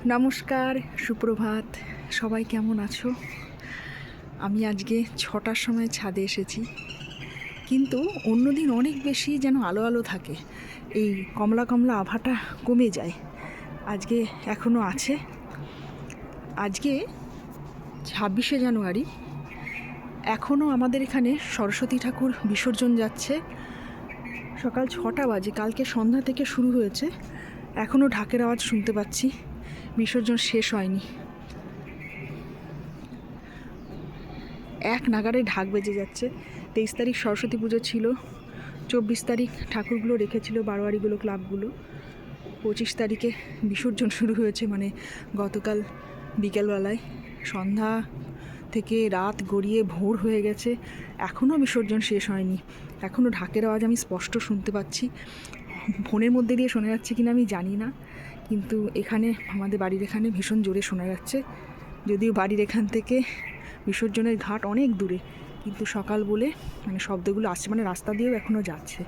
নমস্কার, সুপ্রভাত। সবাই কেমন আছো? আমি আজকে 6টার সময় ছাদে এসেছি, কিন্তু অন্যদিন অনেক বেশি যেন আলো আলো থাকে, এই কমলা কমলা আভাটা কমে যায়। আজকে এখনও আছে। আজকে 26শে জানুয়ারি। এখনও আমাদের এখানে সরস্বতী ঠাকুর বিসর্জন যাচ্ছে। সকাল 6টা বাজে, কালকে সন্ধ্যা থেকে শুরু হয়েছে। এখনও ঢাকের আওয়াজ শুনতে পাচ্ছি, বিসর্জন শেষ হয়নি। এক নাগারে ঢাক বেজে যাচ্ছে। 23 তারিখ সরস্বতী পুজো ছিল, 24 তারিখ ঠাকুরগুলো রেখেছিল বারোয়ারিগুলো, ক্লাবগুলো। 25 তারিখে বিসর্জন শুরু হয়েছে, মানে গতকাল বিকেলবেলায়। সন্ধ্যা থেকে রাত গড়িয়ে ভোর হয়ে গেছে, এখনও বিসর্জন শেষ হয়নি। এখনও ঢাকের আওয়াজ আমি স্পষ্ট শুনতে পাচ্ছি। ফোনের মধ্যে দিয়ে শোনা যাচ্ছে কিনা আমি জানি না, কিন্তু এখানে আমাদের বাড়ির এখানে ভীষণ জোরে শোনা যাচ্ছে। যদিও বাড়ির এখান থেকে বিসর্জনের ঘাট অনেক দূরে, কিন্তু সকাল বলে মানে শব্দগুলো আসছে, মানে রাস্তা দিয়েও এখনও যাচ্ছে।